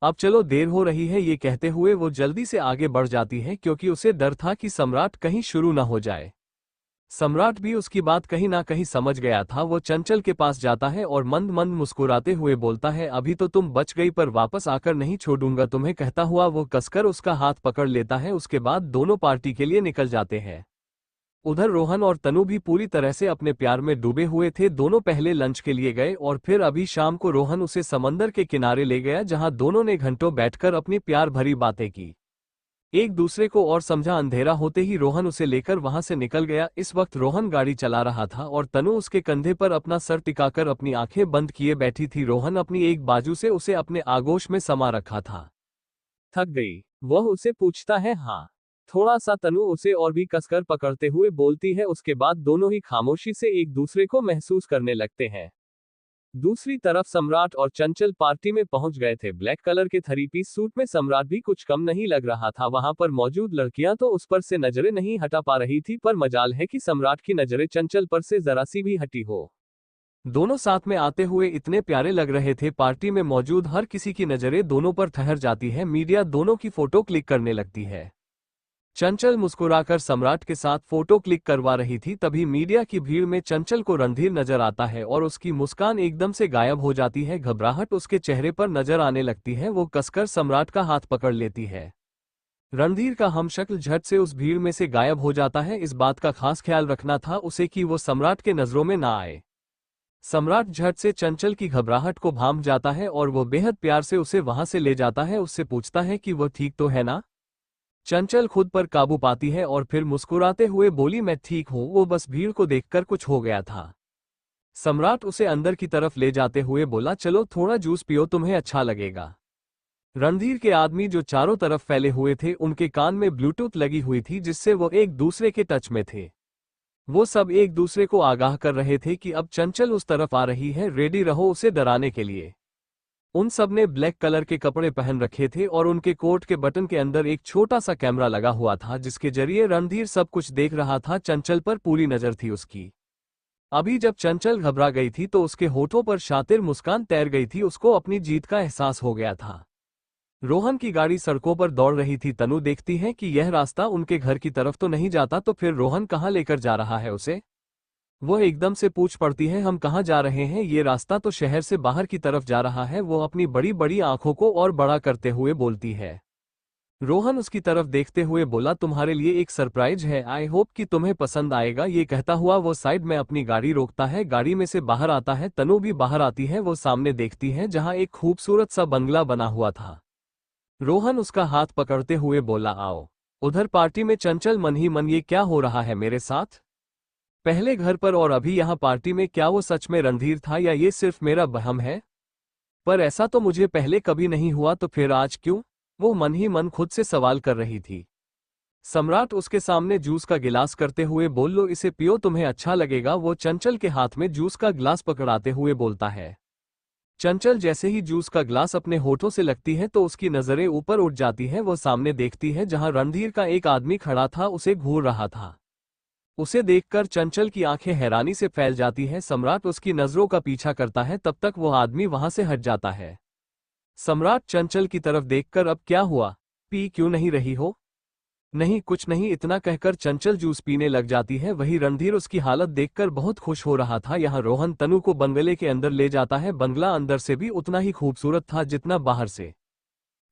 अब चलो, देर हो रही है। ये कहते हुए वो जल्दी से आगे बढ़ जाती है, क्योंकि उसे डर था कि सम्राट कहीं शुरू न हो जाए। सम्राट भी उसकी बात कहीं ना कहीं समझ गया था। वो चंचल के पास जाता है और मंद मंद मुस्कुराते हुए बोलता है, अभी तो तुम बच गई, पर वापस आकर नहीं छोड़ूंगा तुम्हें। कहता हुआ वो कसकर उसका हाथ पकड़ लेता है। उसके बाद दोनों पार्टी के लिए निकल जाते हैं। उधर रोहन और तनु भी पूरी तरह से अपने प्यार में डूबे हुए थे। दोनों पहले लंच के लिए गए और फिर अभी शाम को रोहन उसे समंदर के किनारे ले गया, जहां दोनों ने घंटों बैठकर अपनी प्यार भरी बातें की, एक दूसरे को और समझा। अंधेरा होते ही रोहन उसे लेकर वहां से निकल गया। इस वक्त रोहन गाड़ी चला रहा था और तनु उसके कंधे पर अपना सर टिकाकर अपनी आंखें बंद किए बैठी थी। रोहन अपनी एक बाजू से उसे अपने आगोश में समा रखा था। थक गई? वह उसे पूछता है। हाँ, थोड़ा सा, तनु उसे और भी कसकर पकड़ते हुए बोलती है। उसके बाद दोनों ही खामोशी से एक दूसरे को महसूस करने लगते हैं। दूसरी तरफ सम्राट और चंचल पार्टी में पहुंच गए थे। ब्लैक कलर के 3 पीस सूट में सम्राट भी कुछ कम नहीं लग रहा था। वहां पर मौजूद लड़कियां तो उस पर से नजरें नहीं हटा पा रही थी, पर मजाल है कि सम्राट की नजरें चंचल पर से जरा सी भी हटी हो। दोनों साथ में आते हुए इतने प्यारे लग रहे थे। पार्टी में मौजूद हर किसी की नजरें दोनों पर ठहर जाती है। मीडिया दोनों की फोटो क्लिक करने लगती है। चंचल मुस्कुराकर सम्राट के साथ फोटो क्लिक करवा रही थी। तभी मीडिया की भीड़ में चंचल को रणधीर नजर आता है और उसकी मुस्कान एकदम से गायब हो जाती है। घबराहट उसके चेहरे पर नजर आने लगती है। वो कसकर सम्राट का हाथ पकड़ लेती है। रणधीर का हमशक्ल झट से उस भीड़ में से गायब हो जाता है। इस बात का खास ख्याल रखना था उसे कि वो सम्राट के नजरों में ना आए। सम्राट झट से चंचल की घबराहट को भांप जाता है और वो बेहद प्यार से उसे वहां से ले जाता है। उससे पूछता है कि वो ठीक तो है ना। चंचल खुद पर काबू पाती है और फिर मुस्कुराते हुए बोली, मैं ठीक हूं, वो बस भीड़ को देखकर कुछ हो गया था। सम्राट उसे अंदर की तरफ ले जाते हुए बोला, चलो थोड़ा जूस पियो, तुम्हें अच्छा लगेगा। रणधीर के आदमी जो चारों तरफ फैले हुए थे, उनके कान में ब्लूटूथ लगी हुई थी जिससे वो एक दूसरे के टच में थे। वो सब एक दूसरे को आगाह कर रहे थे कि अब चंचल उस तरफ आ रही है, रेडी रहो उसे डराने के लिए। उन सब ने ब्लैक कलर के कपड़े पहन रखे थे और उनके कोट के बटन के अंदर एक छोटा सा कैमरा लगा हुआ था जिसके जरिए रणधीर सब कुछ देख रहा था। चंचल पर पूरी नजर थी उसकी। अभी जब चंचल घबरा गई थी तो उसके होठों पर शातिर मुस्कान तैर गई थी, उसको अपनी जीत का एहसास हो गया था। रोहन की गाड़ी सड़कों पर दौड़ रही थी। तनु देखती है कि यह रास्ता उनके घर की तरफ तो नहीं जाता, तो फिर रोहन कहाँ लेकर जा रहा है उसे। वो एकदम से पूछ पड़ती है, हम कहाँ जा रहे हैं, ये रास्ता तो शहर से बाहर की तरफ जा रहा है। वो अपनी बड़ी बड़ी आंखों को और बड़ा करते हुए बोलती है। रोहन उसकी तरफ देखते हुए बोला, तुम्हारे लिए एक सरप्राइज है, आई होप कि तुम्हें पसंद आएगा। ये कहता हुआ वो साइड में अपनी गाड़ी रोकता है, गाड़ी में से बाहर आता है। तनु भी बाहर आती है। वो सामने देखती है जहां एक खूबसूरत सा बंगला बना हुआ था। रोहन उसका हाथ पकड़ते हुए बोला, आओ। उधर पार्टी में चंचल मन ही मन, ये क्या हो रहा है मेरे साथ। पहले घर पर और अभी यहाँ पार्टी में, क्या वो सच में रणधीर था या ये सिर्फ मेरा वहम है। पर ऐसा तो मुझे पहले कभी नहीं हुआ, तो फिर आज क्यों। वो मन ही मन खुद से सवाल कर रही थी। सम्राट उसके सामने जूस का गिलास करते हुए बोल, लो इसे पियो, तुम्हें अच्छा लगेगा। वो चंचल के हाथ में जूस का गिलास पकड़ाते हुए बोलता है। चंचल जैसे ही जूस का ग्लास अपने होठों से लगती है तो उसकी नजरें ऊपर उठ जाती हैं। वो सामने देखती है जहां रणधीर का एक आदमी खड़ा था, उसे घूर रहा था। उसे देखकर चंचल की आंखें हैरानी से फैल जाती हैं। सम्राट उसकी नजरों का पीछा करता है, तब तक वो आदमी वहां से हट जाता है। सम्राट चंचल की तरफ देखकर, अब क्या हुआ, पी क्यों नहीं रही हो। नहीं कुछ नहीं, इतना कहकर चंचल जूस पीने लग जाती है। वही रणधीर उसकी हालत देखकर बहुत खुश हो रहा था। यहाँ रोहन तनु को बंगले के अंदर ले जाता है। बंगला अंदर से भी उतना ही खूबसूरत था जितना बाहर से।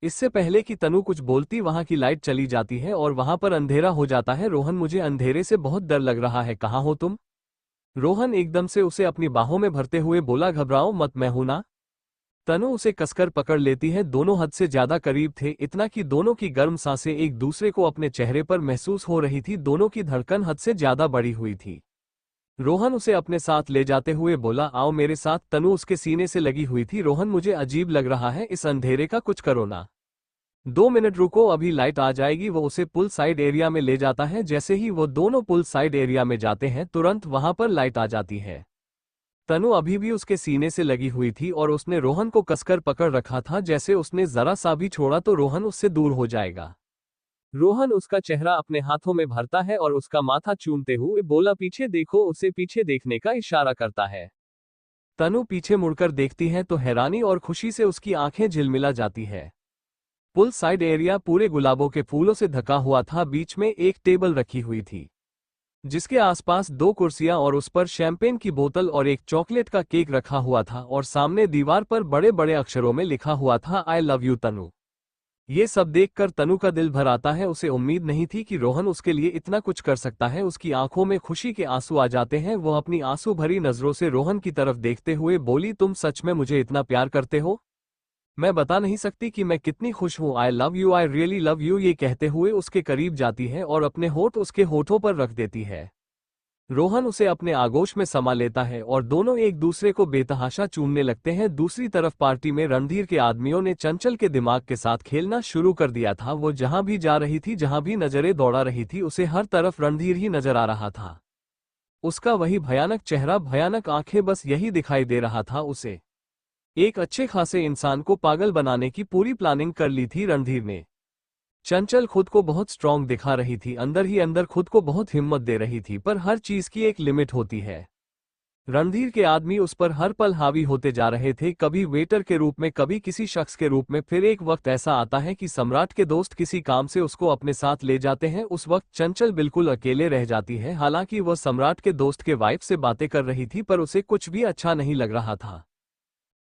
इससे पहले कि तनु कुछ बोलती, वहां की लाइट चली जाती है और वहां पर अंधेरा हो जाता है। रोहन, मुझे अंधेरे से बहुत डर लग रहा है, कहाँ हो तुम। रोहन एकदम से उसे अपनी बाहों में भरते हुए बोला, घबराओ मत, मैं हूं ना। तनु उसे कसकर पकड़ लेती है। दोनों हद से ज्यादा करीब थे, इतना कि दोनों की गर्म सांसें एक दूसरे को अपने चेहरे पर महसूस हो रही थी। दोनों की धड़कन हद से ज्यादा बढ़ी हुई थी। रोहन उसे अपने साथ ले जाते हुए बोला, आओ मेरे साथ। तनु उसके सीने से लगी हुई थी। रोहन, मुझे अजीब लग रहा है, इस अंधेरे का कुछ करो ना। 2 मिनट रुको, अभी लाइट आ जाएगी। वो उसे पुल साइड एरिया में ले जाता है। जैसे ही वो दोनों पुल साइड एरिया में जाते हैं, तुरंत वहां पर लाइट आ जाती है। तनु अभी भी उसके सीने से लगी हुई थी और उसने रोहन को कसकर पकड़ रखा था। जैसे उसने जरा सा भी छोड़ा तो रोहन उससे दूर हो जाएगा। रोहन उसका चेहरा अपने हाथों में भरता है और उसका माथा चूमते हुए बोला, पीछे देखो। उसे पीछे देखने का इशारा करता है। तनु पीछे मुड़कर देखती है तो हैरानी और खुशी से उसकी आंखें झिलमिला जाती है। पुल साइड एरिया पूरे गुलाबों के फूलों से ढका हुआ था। बीच में एक टेबल रखी हुई थी जिसके आसपास 2 कुर्सियां और उस पर शैंपेन की बोतल और एक चॉकलेट का केक रखा हुआ था। और सामने दीवार पर बड़े बड़े अक्षरों में लिखा हुआ था, आई लव यू तनु। ये सब देखकर तनु का दिल भर आता है। उसे उम्मीद नहीं थी कि रोहन उसके लिए इतना कुछ कर सकता है। उसकी आंखों में खुशी के आंसू आ जाते हैं। वो अपनी आंसू भरी नजरों से रोहन की तरफ देखते हुए बोली, तुम सच में मुझे इतना प्यार करते हो। मैं बता नहीं सकती कि मैं कितनी खुश हूँ। I love you, I really love you. ये कहते हुए उसके करीब जाती है और अपने होठ उसके होठों पर रख देती है। रोहन उसे अपने आगोश में समा लेता है और दोनों एक दूसरे को बेतहाशा चूमने लगते हैं। दूसरी तरफ पार्टी में रणधीर के आदमियों ने चंचल के दिमाग के साथ खेलना शुरू कर दिया था। वो जहां भी जा रही थी, जहां भी नजरें दौड़ा रही थी, उसे हर तरफ रणधीर ही नजर आ रहा था। उसका वही भयानक चेहरा, भयानक आंखें, बस यही दिखाई दे रहा था उसे। एक अच्छे खासे इंसान को पागल बनाने की पूरी प्लानिंग कर ली थी रणधीर ने। चंचल खुद को बहुत स्ट्रांग दिखा रही थी, अंदर ही अंदर खुद को बहुत हिम्मत दे रही थी, पर हर चीज की एक लिमिट होती है। रणधीर के आदमी उस पर हर पल हावी होते जा रहे थे, कभी वेटर के रूप में, कभी किसी शख्स के रूप में। फिर एक वक्त ऐसा आता है कि सम्राट के दोस्त किसी काम से उसको अपने साथ ले जाते हैं। उस वक्त चंचल बिल्कुल अकेले रह जाती है। हालांकि वह सम्राट के दोस्त के वाइफ से बातें कर रही थी, पर उसे कुछ भी अच्छा नहीं लग रहा था।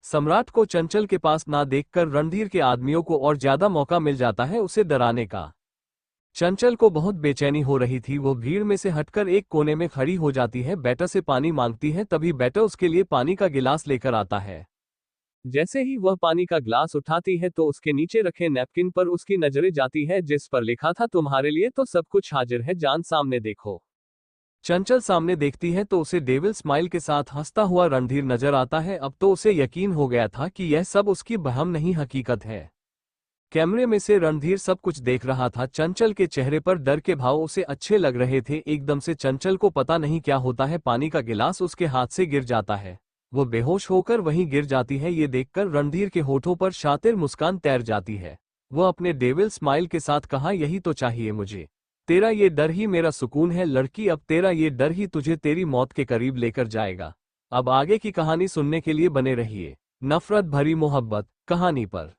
सम्राट को चंचल के पास ना देखकर रणधीर के आदमियों को और ज्यादा मौका मिल जाता है उसे डराने का। चंचल को बहुत बेचैनी हो रही थी। वो भीड़ में से हटकर एक कोने में खड़ी हो जाती है, बेटा से पानी मांगती है। तभी बेटा उसके लिए पानी का गिलास लेकर आता है। जैसे ही वह पानी का ग्लास उठाती है तो उसके नीचे रखे नैपकिन पर उसकी नजरें जाती है जिस पर लिखा था, तुम्हारे लिए तो सब कुछ हाजिर है जान, सामने देखो। चंचल सामने देखती है तो उसे डेविल स्माइल के साथ हंसता हुआ रणधीर नजर आता है। अब तो उसे यकीन हो गया था कि यह सब उसकी वहम नहीं हकीकत है। कैमरे में से रणधीर सब कुछ देख रहा था। चंचल के चेहरे पर डर के भाव उसे अच्छे लग रहे थे। एकदम से चंचल को पता नहीं क्या होता है, पानी का गिलास उसके हाथ से गिर जाता है। वो बेहोश होकर वहीं गिर जाती है। ये देखकर रणधीर के होठों पर शातिर मुस्कान तैर जाती है। वो अपने डेविल स्माइल के साथ कहा, यही तो चाहिए मुझे। तेरा ये डर ही मेरा सुकून है लड़की, अब तेरा ये डर ही तुझे तेरी मौत के करीब लेकर जाएगा। अब आगे की कहानी सुनने के लिए बने रहिए नफरत भरी मोहब्बत कहानी पर।